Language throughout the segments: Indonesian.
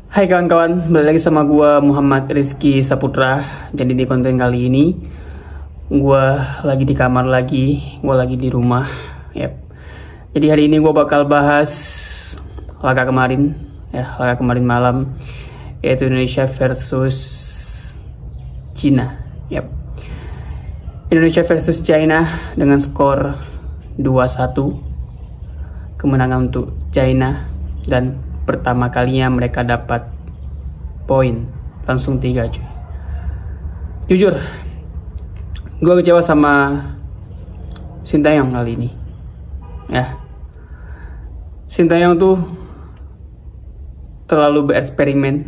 Hai kawan-kawan, balik lagi sama gua Muhammad Rizky Saputra. Jadi di konten kali ini gua lagi di kamar lagi, gua lagi di rumah. Yep. Jadi hari ini gua bakal bahas laga kemarin, laga kemarin malam, yaitu Indonesia versus Cina. Yep. Indonesia versus China dengan skor 2-1, kemenangan untuk China, dan pertama kalinya mereka dapat poin langsung 3 cuy. Jujur, gue kecewa sama Sintayong kali ini. Sintayong tuh terlalu bereksperimen.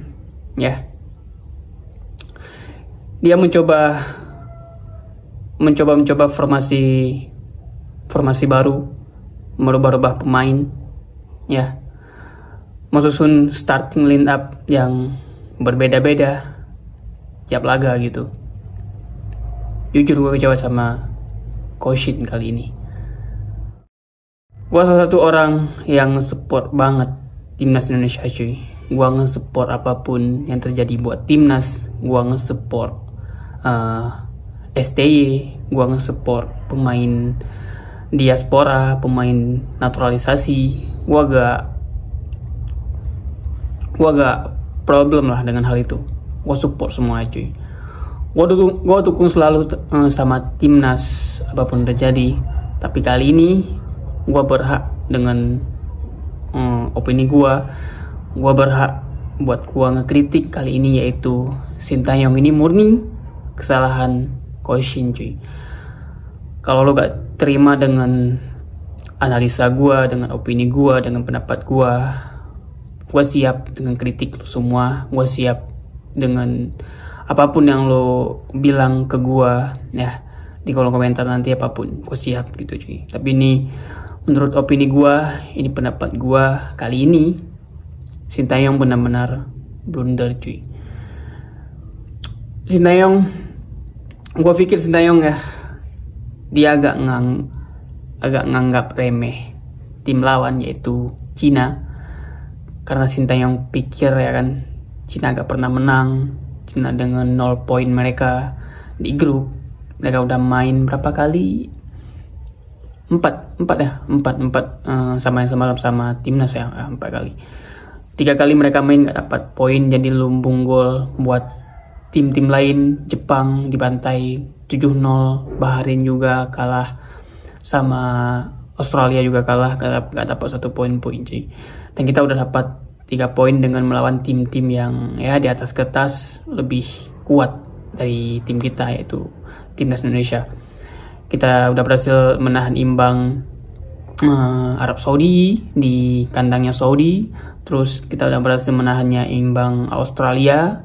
Dia mencoba formasi baru, merubah-rubah pemain. Menyusun starting line up yang berbeda-beda tiap laga gitu. Jujur gue kecewa sama Coach Shin kali ini. Gue salah satu orang yang support banget timnas Indonesia cuy. Gue nge-support apapun yang terjadi buat timnas. Gue nge-support STY. Gue nge-support pemain diaspora, pemain naturalisasi. Gue agak problem lah dengan hal itu. Gue support semua cuy. Gue dukung selalu sama timnas apapun terjadi. Tapi kali ini gue berhak dengan opini gue. Gue berhak buat gue ngekritik kali ini, yaitu Sintayong ini murni kesalahan Coach Shin cuy. Kalau lo gak terima dengan analisa gue, dengan opini gue, dengan pendapat gue siap dengan kritik lo semua. Gue siap dengan apapun yang lo bilang ke gue di kolom komentar nanti, apapun gue siap gitu cuy. Tapi ini menurut opini gue, ini pendapat gue, kali ini Sintayong benar-benar blunder cuy. Sintayong, gue pikir Sintayong dia agak nganggap remeh tim lawan yaitu Cina. Karena Sintayong pikir Cina gak pernah menang. Cina dengan 0 poin mereka di grup. Mereka udah main berapa kali? 4 sama yang semalam sama timnas 4 kali. 3 kali mereka main gak dapat poin, jadi lumbung gol buat tim-tim lain. Jepang dibantai 7-0, Bahrain juga kalah, sama Australia juga kalah, gak dapat 1 poin cuy. Dan kita udah dapat 3 poin dengan melawan tim-tim yang di atas kertas lebih kuat dari tim kita, yaitu timnas Indonesia. Kita udah berhasil menahan imbang Arab Saudi di kandangnya Saudi. Terus kita udah berhasil menahannya imbang Australia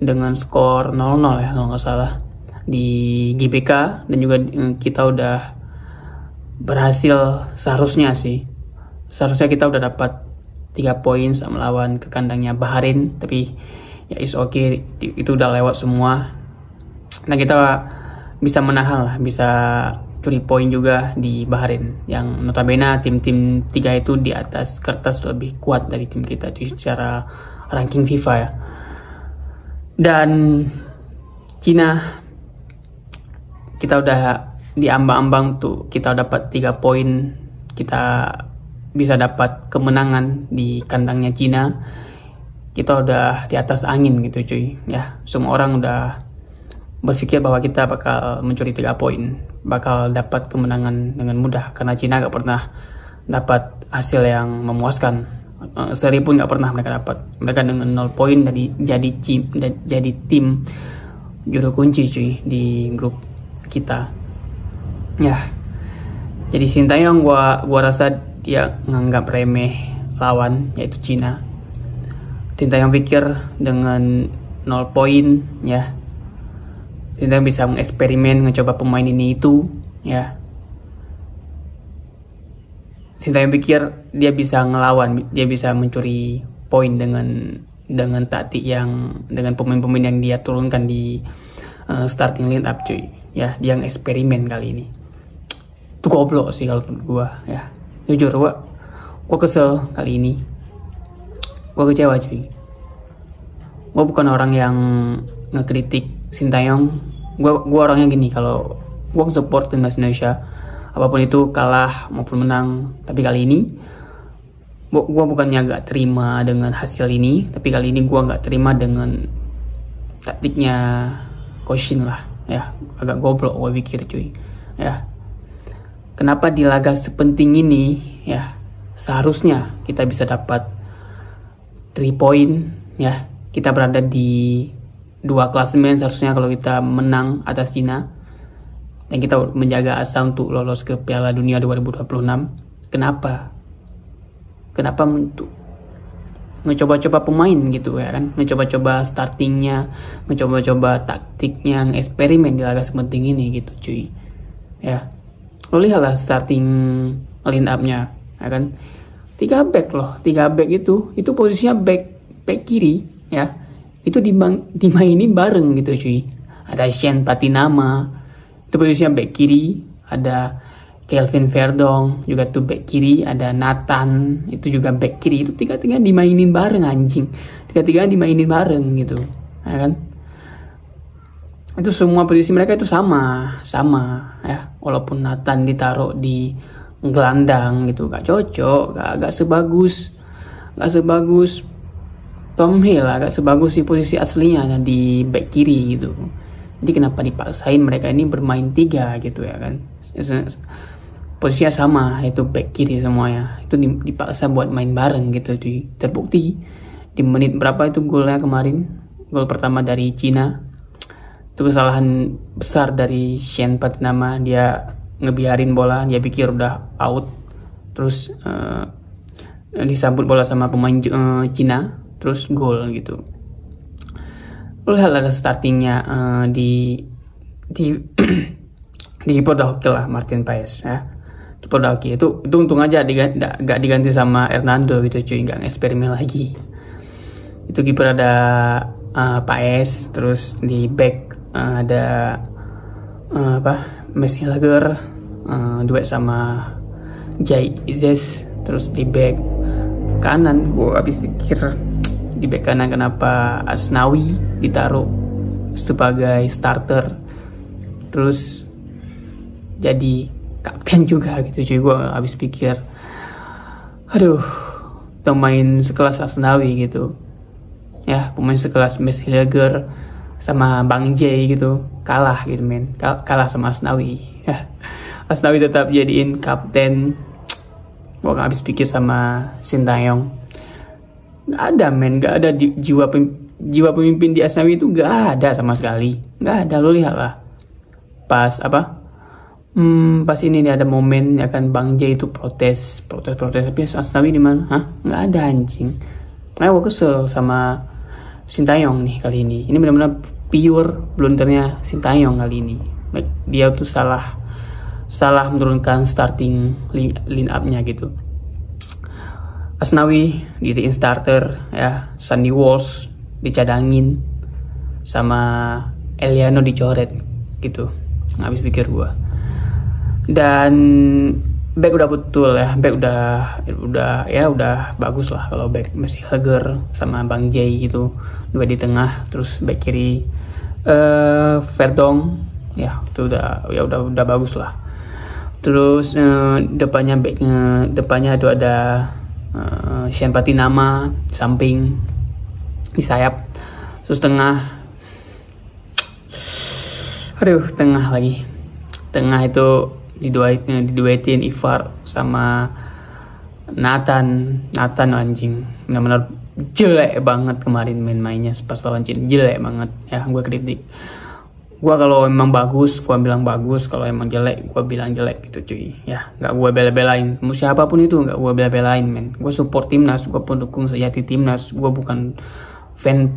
dengan skor 0-0 kalau nggak salah di GBK. Dan juga kita udah berhasil, seharusnya kita udah dapat 3 poin sama melawan ke kandangnya Bahrain. Tapi is okay, itu udah lewat semua. Nah, kita bisa menahan lah, bisa curi poin juga di Bahrain, yang notabene tim-tim 3 itu di atas kertas lebih kuat dari tim kita itu secara ranking FIFA Dan Cina, kita udah diambang-ambang tuh, kita dapat 3 poin, kita bisa dapat kemenangan di kandangnya Cina. Kita udah di atas angin gitu cuy. Semua orang udah berpikir bahwa kita bakal mencuri 3 poin, bakal dapat kemenangan dengan mudah, karena Cina gak pernah dapat hasil yang memuaskan. Seri pun gak pernah mereka dapat. Mereka dengan 0 poin jadi tim juru kunci cuy di grup kita. Jadi Sintayong gua rasa dia nganggap remeh lawan, yaitu Cina. Sintayong pikir dengan 0 poin Sintayong bisa mengeksperimen, ngecoba pemain ini itu Sintayong pikir dia bisa ngelawan, dia bisa mencuri poin dengan taktik dengan pemain-pemain yang dia turunkan di starting line up cuy. Dia ngeksperimen kali ini. Itu goblok sih kalau menurut gua Jujur gua kesel kali ini. Gue kecewa cuy. gue bukan orang yang ngekritik Sintayong. Gue orangnya gini, kalau gue support timnas Indonesia apapun itu, kalah maupun menang. Tapi kali ini gue bukannya gak terima dengan hasil ini, tapi kali ini gue gak terima dengan taktiknya Koshin lah ya. Agak goblok gue pikir cuy ya. Kenapa di laga sepenting ini ya seharusnya kita bisa dapat 3 poin ya. Kita berada di 2 klasemen seharusnya kalau kita menang atas Cina, dan kita menjaga asa untuk lolos ke Piala Dunia 2026. Kenapa untuk ngecoba-coba pemain gitu ya kan, ngecoba-coba startingnya, ngecoba-coba taktiknya, eksperimen di laga sepenting ini gitu cuy ya. Lo lihatlah starting line up-nya ya kan, 3 back loh, 3 back itu posisinya back kiri ya, itu dimainin bareng gitu cuy. Ada Shen Patinama itu posisinya back kiri, ada Kelvin Verdong juga tuh back kiri, ada Nathan itu juga back kiri. Itu 3-3 dimainin bareng anjing, 3-3 dimainin bareng gitu ya kan. Itu semua posisi mereka itu sama ya, walaupun Nathan ditaruh di gelandang gitu gak cocok, gak sebagus Tom Hill, agak sebagus di posisi aslinya di back kiri gitu. Jadi kenapa dipaksain mereka ini bermain 3 gitu ya kan, posisinya sama, itu back kiri semuanya, itu dipaksa buat main bareng gitu cuy. Terbukti di menit berapa itu golnya kemarin, gol pertama dari Cina. Itu kesalahan besar dari Shen Patinama, dia ngebiarin bola, dia pikir udah out, terus disambut bola sama pemain Cina, terus gol gitu. Lihat ada startingnya di kiper udah oke lah, Martin Paes ya. Kiper udah oke, itu untung aja gak diganti sama Hernando gitu cuy, gak eksperimen lagi. Itu kiper ada Paes, terus di back ada Messi Lager duet sama Jai Izes. Terus di back kanan gue habis pikir di back kanan kenapa Asnawi ditaruh sebagai starter, terus jadi kapten juga gitu cuy. Gue habis pikir aduh, pemain sekelas Asnawi gitu ya, pemain sekelas Messi Lager sama Bang J gitu kalah gitu men, kalah sama Asnawi ya. Asnawi tetap jadiin kapten. Gue gak habis pikir sama Sintayong, gak ada men, gak ada jiwa pemimpin di Asnawi itu, gak ada sama sekali, gak ada. Lo lihat lah pas ini nih ada momen ya kan, Bang J itu protes tapi Asnawi di mana? Gak ada anjing. Makanya gue kesel sama Sintayong nih kali ini. Ini benar-benar pure blundernya Sintayong kali ini. Dia tuh salah menurunkan starting line up-nya gitu. Asnawi diriin starter ya, Sandy Walsh dicadangin, sama Eliano dicoret gitu. Habis pikir gua. Dan back udah betul ya, back udah bagus lah kalau back Messi Lager sama Bang J gitu, dua di tengah, terus back kiri Verdong ya, itu udah bagus lah. Terus depannya itu ada Shen Patinama di samping, di sayap. Terus tengah itu diduetin Ivar sama Nathan anjing, benar-benar jelek banget kemarin mainnya pas lawan Cina, jelek banget ya. Gue kritik, gue kalau emang bagus gue bilang bagus, kalau emang jelek gue bilang jelek gitu cuy ya. Nggak gue bela-belain mau siapapun itu, nggak gue bela-belain men. Gue support timnas, gue pendukung sejati timnas. Gue bukan fan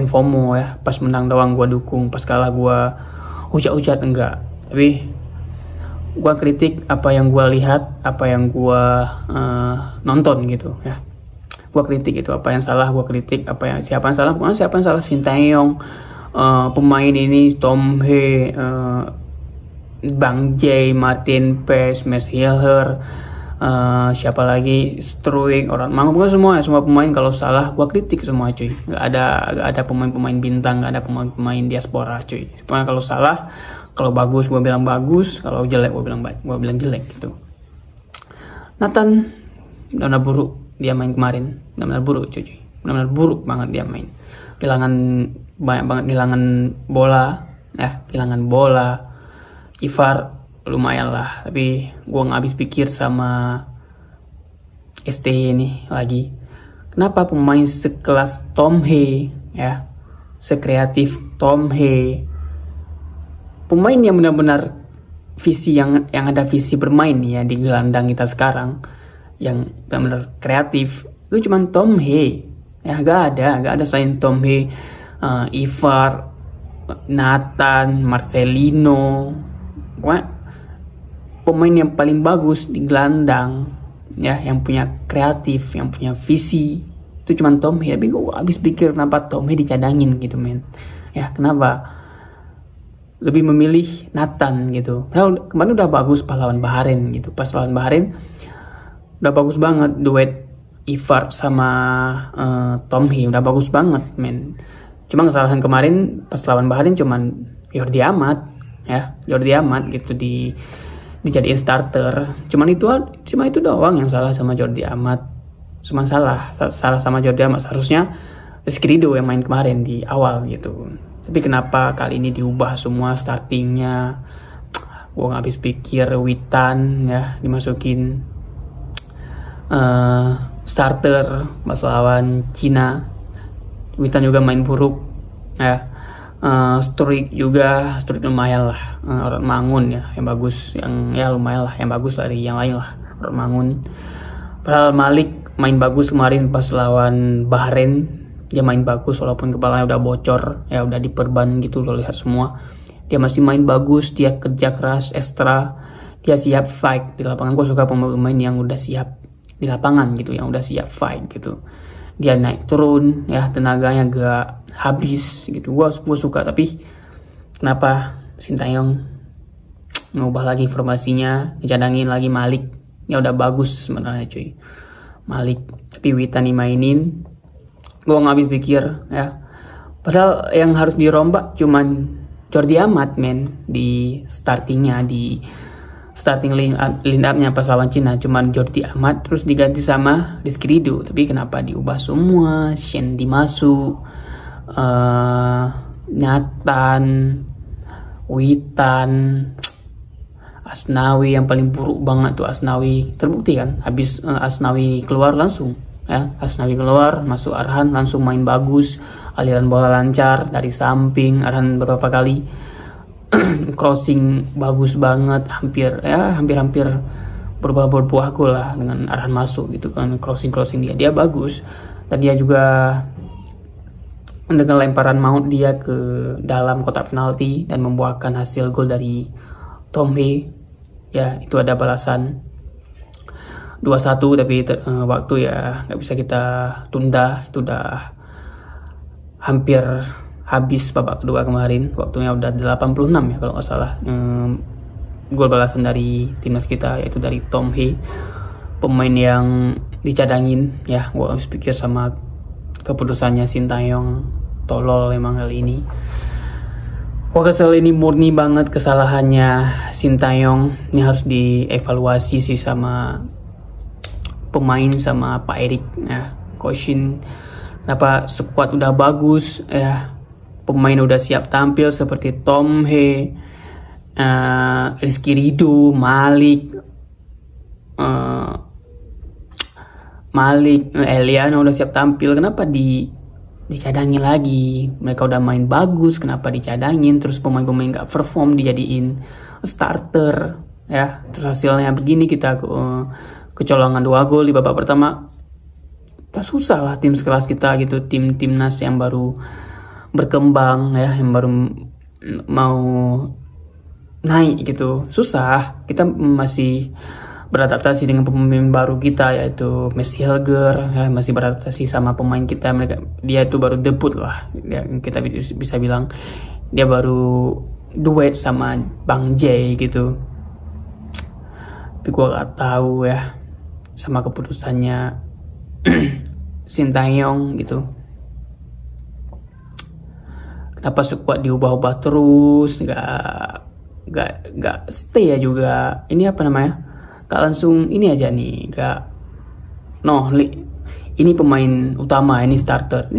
FOMO ya, pas menang doang gue dukung, pas kalah gue hujat-hujat, enggak. Tapi gue kritik apa yang gue lihat, apa yang gue nonton gitu ya. Gue kritik itu apa yang salah, gue kritik siapa yang salah, bukan siapa yang salah. Sintayong, pemain ini, Tom He, Bang J, Martin Paes, Messi Lager, Siapa lagi, Struik, orang Mangun, pokoknya semua pemain kalau salah gua kritik semua cuy. Gak ada pemain-pemain bintang, gak ada pemain diaspora cuy. Pokoknya kalau salah, kalau bagus gua bilang bagus, kalau jelek gua bilang jelek gitu. Nathan benar-benar buruk dia main kemarin, benar-benar buruk cuy. Benar-benar buruk banget dia main. Banyak banget kehilangan bola, ya, kehilangan bola. Ivar lumayan lah, tapi gue nggak habis pikir sama ST ini lagi. Kenapa pemain sekelas Tom Hee, ya, sekreatif Tom Hee, pemain yang benar-benar visi yang ada visi bermain ya di gelandang kita sekarang, yang benar-benar kreatif, itu cuma Tom Hee, ya, gak ada selain Tom Hee. Ivar, Nathan, Marcelino, pemain yang paling bagus di gelandang, ya, yang punya kreatif, yang punya visi, itu cuma Tom Hee. Tapi gue habis pikir kenapa Tom Hee dicadangin gitu, men, ya, kenapa lebih memilih Nathan gitu. Padahal kemarin udah bagus pas lawan Bahrain gitu, pas lawan Bahrain udah bagus banget duet Ivar sama Tom Hee, udah bagus banget, men. Cuma kesalahan kemarin pas lawan Bahrain cuman Jordi Amat, ya, Jordi Amat gitu dijadiin starter. Cuma itu doang yang salah sama Jordi Amat. Cuma salah sama Jordi Amat. Seharusnya Rizky Ridho yang main kemarin di awal gitu. Tapi kenapa kali ini diubah semua startingnya? Gue gak habis pikir. Witan, ya, dimasukin starter pas lawan Cina. Witan juga main buruk, ya. Struik lumayan lah, orang Mangun ya yang bagus, yang ya lumayan lah, yang bagus dari yang lain lah, orang Mangun. Padahal Malik main bagus kemarin pas lawan Bahrain, dia main bagus walaupun kepalanya udah bocor, ya udah diperban gitu, lo lihat semua. Dia masih main bagus, dia kerja keras, ekstra, dia siap fight di lapangan. Gue suka pemain yang udah siap di lapangan gitu, yang udah siap fight gitu. Dia naik turun, ya, tenaganya gak habis gitu. Gua suka. Tapi kenapa Sintayong ngubah lagi formasinya, dicadangin lagi Malik? Ya udah bagus sebenarnya cuy, Malik, tapi Witan dimainin. Gua nggak habis pikir, ya. Padahal yang harus dirombak cuman Jordi Amat, men, di startingnya, di starting line up-nya pas lawan Cina cuman Jordi Amat, terus diganti sama Rizky Ridho. Tapi kenapa diubah semua? Shen dimasuk, Nathan, Witan, Asnawi yang paling buruk banget tuh. Asnawi terbukti kan, habis Asnawi keluar langsung, ya, Asnawi keluar masuk Arhan langsung main bagus, aliran bola lancar dari samping. Arhan beberapa kali crossing bagus banget, hampir berbuah gol lah dengan Arhan masuk gitu kan. Crossing dia bagus, dan dia juga dengan lemparan maut dia ke dalam kotak penalti dan membuahkan hasil gol dari Tom Hee, ya, itu ada balasan 2-1. Tapi waktu ya nggak bisa kita tunda, itu udah hampir habis babak kedua kemarin, waktunya udah 86 ya kalau nggak salah. Gol balasan dari timnas kita, yaitu dari Tom Hee, pemain yang dicadangin, ya. Gue habis pikir sama keputusannya Sintayong, tolol emang kali ini. Gue kesel, ini murni banget kesalahannya Sintayong. Ini harus dievaluasi sih sama pemain, sama Pak Erik, ya, Koshin. Kenapa skuad udah bagus, ya, pemain udah siap tampil seperti Tom Hee, Rizky Ridho, Malik, Eliano udah siap tampil. Kenapa dicadangin lagi? Mereka udah main bagus, kenapa dicadangin? Terus pemain-pemain gak perform dijadiin starter, ya. Terus hasilnya begini, kita kecolongan 2 gol di babak pertama. Udah susah lah tim sekelas kita gitu, timnas yang baru berkembang, ya, yang baru mau naik gitu, susah. Kita masih beradaptasi dengan pemain baru kita, yaitu Messi Helger, ya, masih beradaptasi sama pemain kita. Dia itu baru debut lah, ya, kita bisa bilang dia baru duet sama Bang J gitu. Tapi gue gak tahu, ya, sama keputusannya Sintayong gitu. Kenapa squad diubah-ubah terus, nggak stay ya juga. Ini apa namanya? Gak langsung ini aja nih, ini pemain utama, ini starter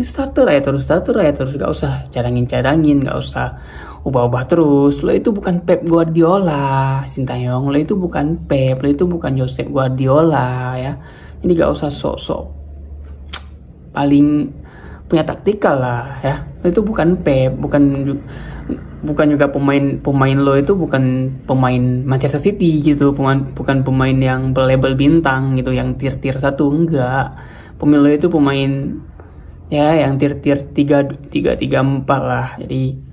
aja terus, gak usah cadangin, gak usah ubah-ubah terus. Lo itu bukan Pep Guardiola, Sintayong. Lo itu bukan Pep, lo itu bukan Josep Guardiola ya. Ini gak usah sok-sok paling punya taktikal lah ya. Lo itu bukan Pep, bukan juga pemain lo itu bukan pemain Manchester City gitu, bukan pemain yang berlabel bintang gitu, yang tier 1, enggak. Pemain lo itu pemain ya yang tier 3, 4 lah. Jadi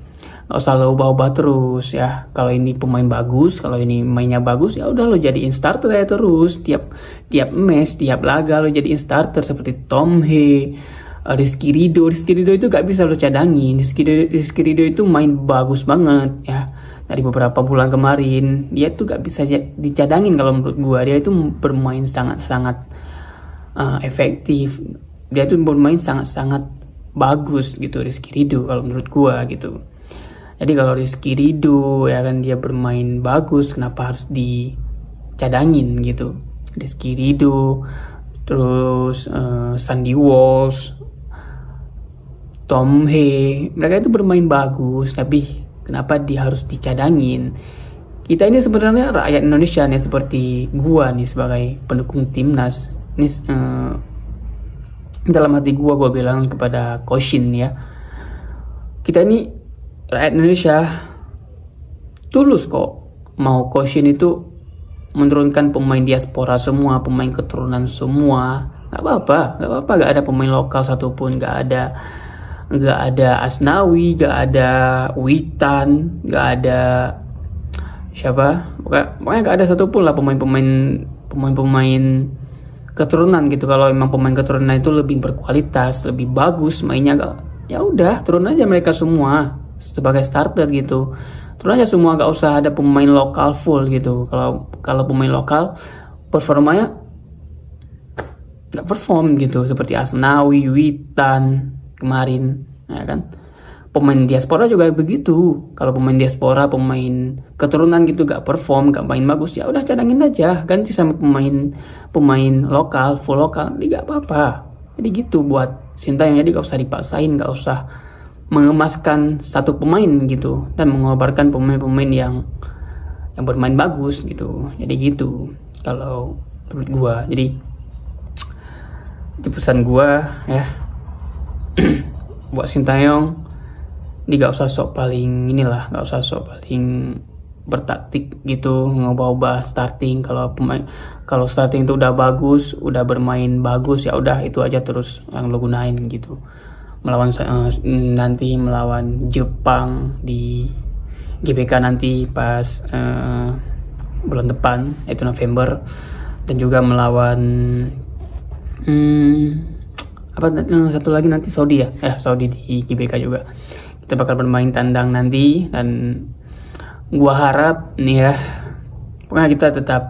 nggak usah lo ubah-ubah terus ya. Kalau ini pemain bagus, kalau ini mainnya bagus, ya udah lo jadiin starter ya terus. Tiap match, tiap laga lo jadiin starter, seperti Tom He, Rizky Ridho itu gak bisa lo cadangin. Rizky Ridho itu main bagus banget ya. Dari beberapa bulan kemarin dia tuh gak bisa dicadangin kalau menurut gua. Dia itu bermain sangat-sangat efektif. Dia tuh bermain sangat-sangat bagus gitu, Rizky Ridho kalau menurut gua gitu. Jadi kalau Rizky Ridho ya kan dia bermain bagus, kenapa harus dicadangin gitu? Rizky Ridho, terus Sandy Walsh, Tom He, mereka itu bermain bagus, tapi kenapa dia harus dicadangin? Kita ini sebenarnya rakyat Indonesia nih, seperti gua nih sebagai pendukung timnas. Ini dalam hati gua bilang kepada Koshin ya, kita ini rakyat Indonesia tulus kok mau Koshin itu menurunkan pemain diaspora semua, pemain keturunan semua. Gak apa-apa, gak ada pemain lokal satupun, gak ada Asnawi, gak ada Witan, gak ada siapa, pokoknya gak ada satupun lah pemain keturunan gitu. Kalau emang pemain keturunan itu lebih berkualitas, lebih bagus mainnya, ya udah turun aja mereka semua sebagai starter gitu. Turun aja semua, gak usah ada pemain lokal full gitu. Kalau pemain lokal performanya gak perform gitu, seperti Asnawi, Witan kemarin ya kan. Pemain diaspora juga begitu. Kalau pemain diaspora, pemain keturunan gitu gak perform, gak main bagus, ya udah cadangin aja, ganti sama pemain lokal, full lokal, jadi gak apa-apa. Jadi gitu buat Sintayong. Jadi gak usah dipaksain, gak usah mengemaskan satu pemain gitu dan mengobarkan pemain-pemain yang bermain bagus gitu. Jadi gitu kalau menurut gua. Jadi itu pesan gua ya. Buat Sintayong, dia gak usah sok paling gak usah sok paling bertaktik gitu, ngubah-ubah starting. Kalau starting itu udah bagus, udah bermain bagus, ya udah itu aja terus yang lo gunain gitu. Nanti melawan Jepang di GBK nanti pas bulan depan, yaitu November, dan juga melawan satu lagi nanti Saudi ya, Saudi di GBK juga. Kita bakal bermain tandang nanti, dan gua harap nih ya, pokoknya kita tetap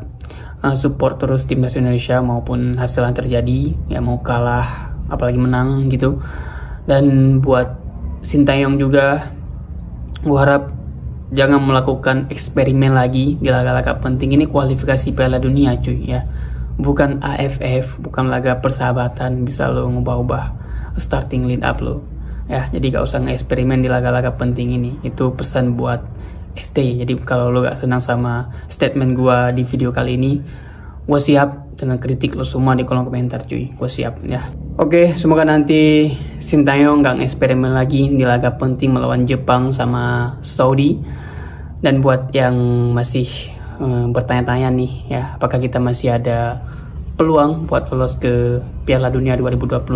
support terus timnas Indonesia maupun hasil yang terjadi, ya mau kalah apalagi menang gitu. Dan buat Sintayong juga, gua harap jangan melakukan eksperimen lagi di laga-laga penting. Ini kualifikasi Piala Dunia cuy ya, bukan AFF, bukan laga persahabatan bisa lo ngubah-ubah starting line up lo ya. Jadi gak usah nge-eksperimen di laga-laga penting ini. Itu pesan buat ST. Jadi kalau lo gak senang sama statement gua di video kali ini, gua siap dengan kritik lo semua di kolom komentar cuy, gua siap ya. Oke, semoga nanti Sintayong gak nge-eksperimen lagi di laga penting melawan Jepang sama Saudi. Dan buat yang masih bertanya-tanya nih ya, apakah kita masih ada peluang buat lolos ke Piala Dunia 2026?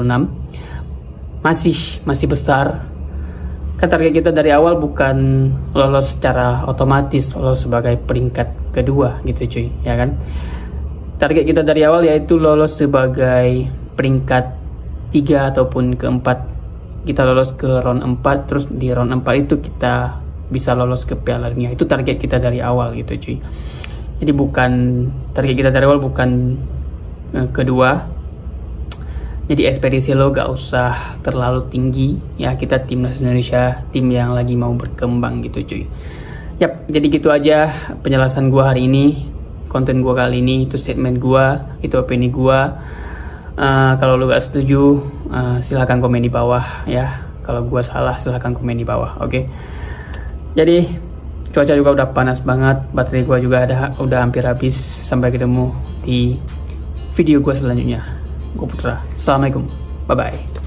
Masih besar. Kan target kita dari awal bukan lolos secara otomatis, lolos sebagai peringkat kedua gitu cuy, ya kan? Target kita dari awal yaitu lolos sebagai peringkat 3 ataupun keempat. Kita lolos ke round 4, terus di round 4 itu kita bisa lolos ke Piala Dunia. Itu target kita dari awal gitu cuy. Jadi target kita dari awal bukan kedua, jadi ekspektasi lo gak usah terlalu tinggi ya. Kita timnas Indonesia, tim yang lagi mau berkembang gitu cuy. Yap, jadi gitu aja penjelasan gua hari ini, konten gua kali ini. Itu statement gua, itu opini gua. Kalau lo gak setuju, silahkan komen di bawah ya. Kalau gua salah, silahkan komen di bawah. Oke. Jadi cuaca juga udah panas banget, baterai gua juga udah hampir habis. Sampai ketemu di video gua selanjutnya. Gue Putra. Assalamualaikum. Bye bye.